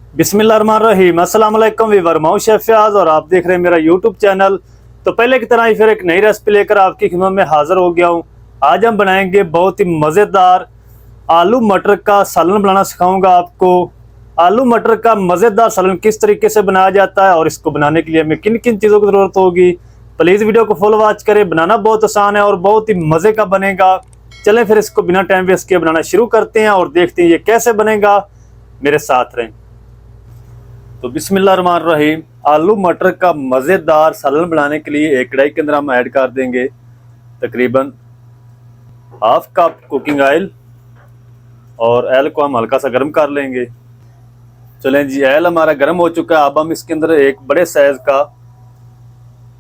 बिस्मिल्लाहिर्रहमानिर्रहीम। अस्सलाम वालेकुम वीवर, मैं शेफ फयाज और आप देख रहे हैं मेरा यूट्यूब चैनल। तो पहले की तरह ही फिर एक नई रेसिपी लेकर आपकी खिदमत में हाजिर हो गया हूँ। आज हम बनाएंगे बहुत ही मज़ेदार आलू मटर का सालन बनाना सिखाऊंगा आपको। आलू मटर का मज़ेदार सालन किस तरीके से बनाया जाता है और इसको बनाने के लिए हमें किन किन चीज़ों की ज़रूरत होगी, प्लीज़ वीडियो को फुल वॉच करें। बनाना बहुत आसान है और बहुत ही मज़े का बनेगा। चलें फिर इसको बिना टाइम वेस्ट किए बनाना शुरू करते हैं और देखते हैं ये कैसे बनेगा। मेरे साथ रहें। तो बिस्मिल्लाहिर्रहमानिर्रहीम, आलू मटर का मज़ेदार सालन बनाने के लिए एक कढ़ाई के अंदर हम ऐड कर देंगे तकरीबन हाफ कप कुकिंग ऑयल और ऑयल को हम हल्का सा गर्म कर लेंगे। चलें जी, ऑयल हमारा गर्म हो चुका है। अब हम इसके अंदर एक बड़े साइज़ का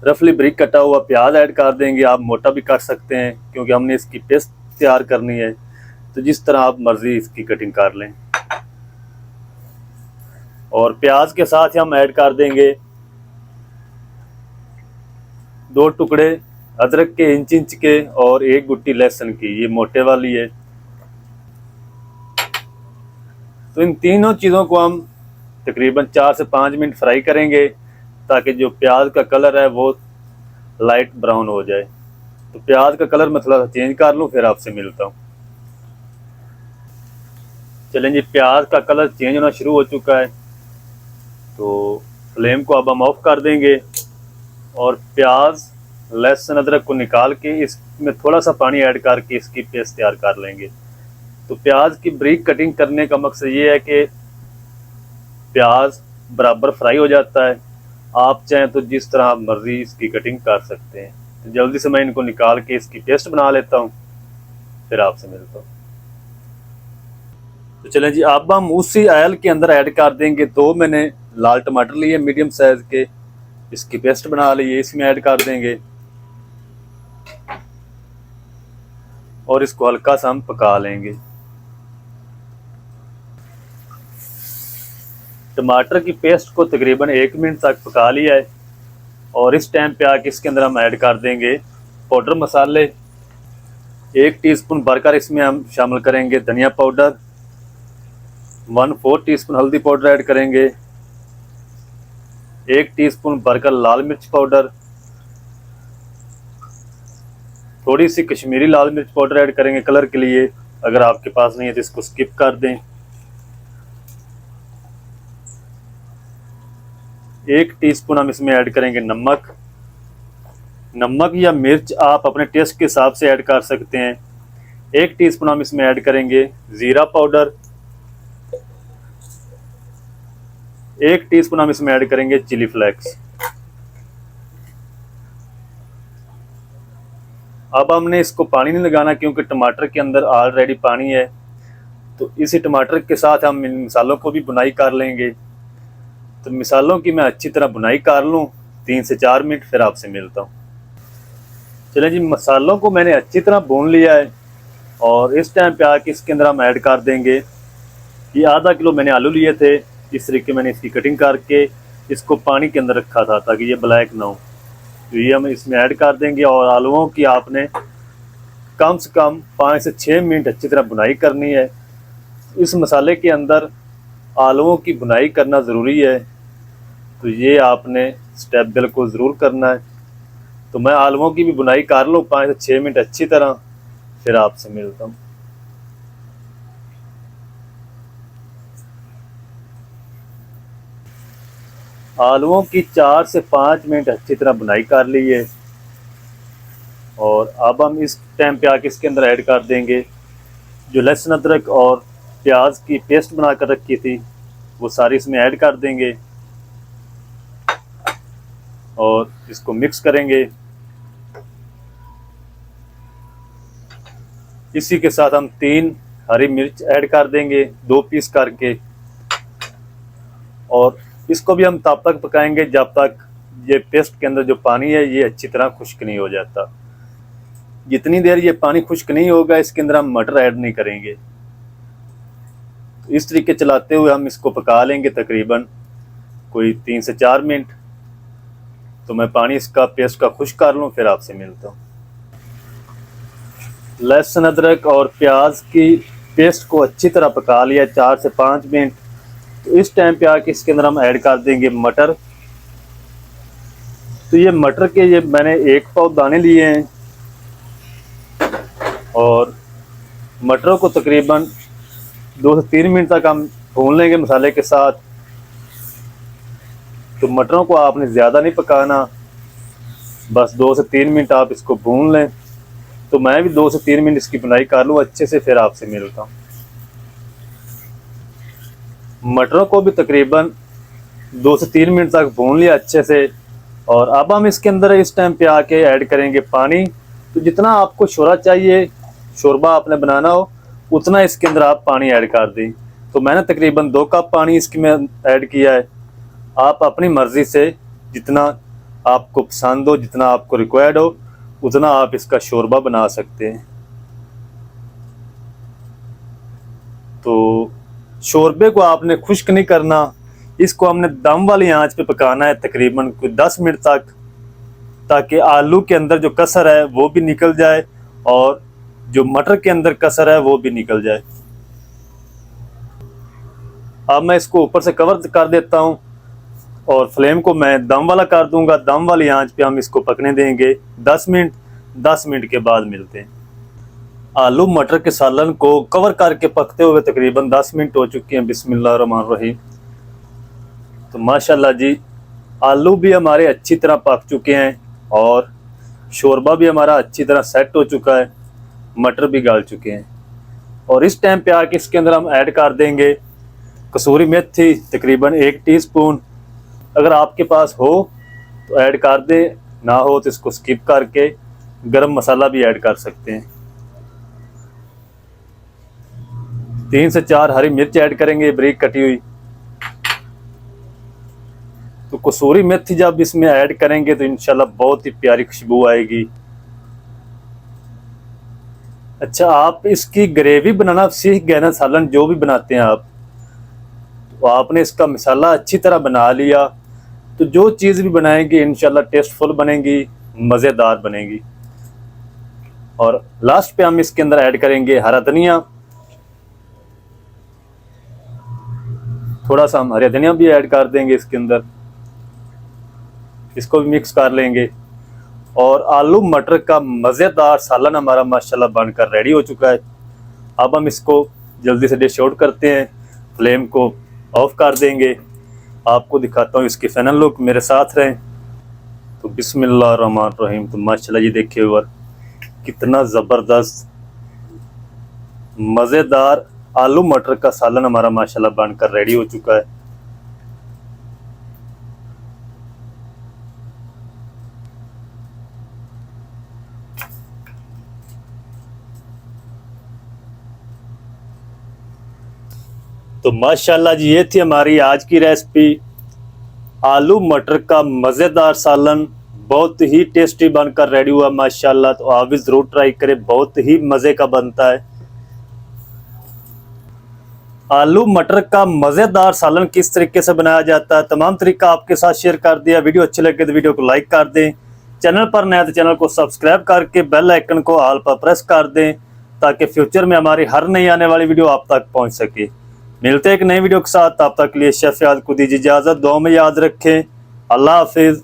रफली ब्रिक कटा हुआ प्याज ऐड कर देंगे। आप मोटा भी कर सकते हैं क्योंकि हमने इसकी पेस्ट तैयार करनी है, तो जिस तरह आप मर्ज़ी इसकी कटिंग कर लें। और प्याज के साथ ही हम ऐड कर देंगे 2 टुकड़े अदरक के इंच इंच के और 1 गुट्टी लहसुन की, ये मोटे वाली है। तो इन तीनों चीज़ों को हम तकरीबन 4 से 5 मिनट फ्राई करेंगे ताकि जो प्याज का कलर है वो लाइट ब्राउन हो जाए। तो प्याज का कलर मैं थोड़ा सा चेंज कर लूँ, फिर आपसे मिलता हूँ। चलें जी, प्याज का कलर चेंज होना शुरू हो चुका है, तो फ्लेम को अब हम ऑफ कर देंगे और प्याज लहसुन अदरक को निकाल के इसमें थोड़ा सा पानी ऐड करके इसकी पेस्ट तैयार कर लेंगे। तो प्याज की बारीक कटिंग करने का मकसद ये है कि प्याज बराबर फ्राई हो जाता है। आप चाहें तो जिस तरह आप मर्जी इसकी कटिंग कर सकते हैं। तो जल्दी से मैं इनको निकाल के इसकी पेस्ट बना लेता हूँ, फिर आपसे मिलता हूँ। तो चलें जी, अब हम उसी ऑयल के अंदर ऐड कर देंगे 2 मैंने लाल टमाटर लिए मीडियम साइज के, इसकी पेस्ट बना ली है, इसमें ऐड कर देंगे और इसको हल्का सा हम पका लेंगे। टमाटर की पेस्ट को तकरीबन 1 मिनट तक पका लिया है और इस टाइम पे आके इसके अंदर हम ऐड कर देंगे पाउडर मसाले। 1 टीस्पून भरकर इसमें हम शामिल करेंगे धनिया पाउडर, 1/4 टीस्पून हल्दी पाउडर ऐड करेंगे, 1 टीस्पून भरकर लाल मिर्च पाउडर, थोड़ी सी कश्मीरी लाल मिर्च पाउडर ऐड करेंगे कलर के लिए। अगर आपके पास नहीं है तो इसको स्किप कर दें। 1 टीस्पून हम इसमें ऐड करेंगे नमक। नमक या मिर्च आप अपने टेस्ट के हिसाब से ऐड कर सकते हैं। 1 टीस्पून हम इसमें ऐड करेंगे ज़ीरा पाउडर, 1 टीस्पून हम इसमें ऐड करेंगे चिली फ्लेक्स। अब हमने इसको पानी नहीं लगाना क्योंकि टमाटर के अंदर ऑलरेडी पानी है, तो इसी टमाटर के साथ हम इन मसालों को भी भुनाई कर लेंगे। तो मसालों की मैं अच्छी तरह भुनाई कर लूँ 3 से 4 मिनट, फिर आपसे मिलता हूँ। चलें जी, मसालों को मैंने अच्छी तरह भून लिया है और इस टाइम पे आके इसके अंदर हम ऐड कर देंगे ये आधा किलो मैंने आलू लिए थे। इस तरीके मैंने इसकी कटिंग करके इसको पानी के अंदर रखा था ताकि ये ब्लैक ना हो। तो ये हम इसमें ऐड कर देंगे और आलूओं की आपने कम से कम 5 से 6 मिनट अच्छी तरह भुनाई करनी है। इस मसाले के अंदर आलूओं की भुनाई करना ज़रूरी है, तो ये आपने स्टेप बिल्कुल ज़रूर करना है। तो मैं आलूओं की भी भुनाई कर लूँ 5 से 6 मिनट अच्छी तरह, फिर आपसे मिलता हूँ। आलूओं की 4 से 5 मिनट अच्छी तरह भुनाई कर ली है और अब हम इस टाइम पे आके इसके अंदर ऐड कर देंगे जो लहसुन अदरक और प्याज की पेस्ट बना कर रखी थी, वो सारी इसमें ऐड कर देंगे और इसको मिक्स करेंगे। इसी के साथ हम 3 हरी मिर्च ऐड कर देंगे 2 पीस करके और इसको भी हम तब तक पकाएंगे जब तक ये पेस्ट के अंदर जो पानी है ये अच्छी तरह खुश्क नहीं हो जाता। जितनी देर ये पानी खुश्क नहीं होगा इसके अंदर हम मटर ऐड नहीं करेंगे। इस तरीके चलाते हुए हम इसको पका लेंगे तकरीबन कोई 3 से 4 मिनट। तो मैं पानी इसका पेस्ट का खुश्क कर लूँ, फिर आपसे मिलता हूँ। लहसुन अदरक और प्याज की पेस्ट को अच्छी तरह पका लिया 4 से 5 मिनट। तो इस टाइम पे आके इसके अंदर हम ऐड कर देंगे मटर। तो ये मटर के ये मैंने 1 पाव दाने लिए हैं और मटरों को तकरीबन 2 से 3 मिनट तक हम भून लेंगे मसाले के साथ। तो मटरों को आपने ज़्यादा नहीं पकाना, बस 2 से 3 मिनट आप इसको भून लें। तो मैं भी 2 से 3 मिनट इसकी बुनाई कर लूँ अच्छे से, फिर आपसे मिलता हूँ। मटरों को भी तकरीबन 2 से 3 मिनट तक भून लिया अच्छे से। और अब हम इसके अंदर इस टाइम पे आके ऐड करेंगे पानी। तो जितना आपको शोरबा चाहिए, शोरबा आपने बनाना हो, उतना इसके अंदर आप पानी ऐड कर दें। तो मैंने तकरीबन 2 कप पानी इसकी में ऐड किया है। आप अपनी मर्ज़ी से जितना आपको पसंद हो, जितना आपको रिक्वायर्ड हो, उतना आप इसका शोरबा बना सकते हैं। तो शोरबे को आपने खुश्क नहीं करना, इसको हमने दम वाली आंच पे पकाना है तकरीबन कोई 10 मिनट तक, ताकि आलू के अंदर जो कसर है वो भी निकल जाए और जो मटर के अंदर कसर है वो भी निकल जाए। अब मैं इसको ऊपर से कवर कर देता हूँ और फ्लेम को मैं दम वाला कर दूंगा। दम वाली आंच पे हम इसको पकने देंगे 10 मिनट। 10 मिनट के बाद मिलते हैं। आलू मटर के सालन को कवर करके पकते हुए तकरीबन 10 मिनट हो चुके हैं। बिस्मिल्लाहिर्रहमानिर्रहीम। तो माशाल्लाह जी, आलू भी हमारे अच्छी तरह पक चुके हैं और शोरबा भी हमारा अच्छी तरह सेट हो चुका है, मटर भी गल चुके हैं। और इस टाइम पे आके इसके अंदर हम ऐड कर देंगे कसूरी मेथी तकरीबन 1 टीस्पून। अगर आपके पास हो तो ऐड कर दें, ना हो तो इसको स्किप करके गरम मसाला भी ऐड कर सकते हैं। 3 से 4 हरी मिर्च ऐड करेंगे बारीक कटी हुई। तो कसूरी मेथी जब इसमें ऐड करेंगे तो इंशाल्लाह बहुत ही प्यारी खुशबू आएगी। अच्छा, आप इसकी ग्रेवी बनाना सीख गए ना, सालन जो भी बनाते हैं आप, तो आपने इसका मसाला अच्छी तरह बना लिया तो जो चीज़ भी बनाएंगे इंशाल्लाह टेस्टफुल बनेगी, मज़ेदार बनेगी। और लास्ट पे हम इसके अंदर ऐड करेंगे हरा धनिया। थोड़ा सा हम हरा धनिया भी ऐड कर देंगे इसके अंदर, इसको भी मिक्स कर लेंगे। और आलू मटर का मज़ेदार सालन हमारा माशाल्लाह बनकर रेडी हो चुका है। अब हम इसको जल्दी से डिश आउट करते हैं, फ्लेम को ऑफ कर देंगे। आपको दिखाता हूँ इसकी फाइनल लुक, मेरे साथ रहें। तो बिस्मिल्लाहिर्रहमानिर्रहीम। तो माशाल्लाह ये देखिए व्यूअर, कितना ज़बरदस्त मज़ेदार आलू मटर का सालन हमारा माशाल्लाह बनकर रेडी हो चुका है। तो माशाल्लाह जी, ये थी हमारी आज की रेसिपी, आलू मटर का मज़ेदार सालन। बहुत ही टेस्टी बनकर रेडी हुआ माशाल्लाह। तो आप भी ज़रूर ट्राई करें, बहुत ही मज़े का बनता है। आलू मटर का मज़ेदार सालन किस तरीके से बनाया जाता है, तमाम तरीका आपके साथ शेयर कर दिया। वीडियो अच्छी लगे तो वीडियो को लाइक कर दें, चैनल पर नया तो चैनल को सब्सक्राइब करके बेल आइकन को ऑल पर प्रेस कर दें, ताकि फ्यूचर में हमारी हर नई आने वाली वीडियो आप तक पहुंच सके। मिलते हैं एक नई वीडियो के साथ, तब तक के लिए शेफ याद को दीजिए इजाज़त। दुआ में याद रखें। अल्लाह हाफिज़।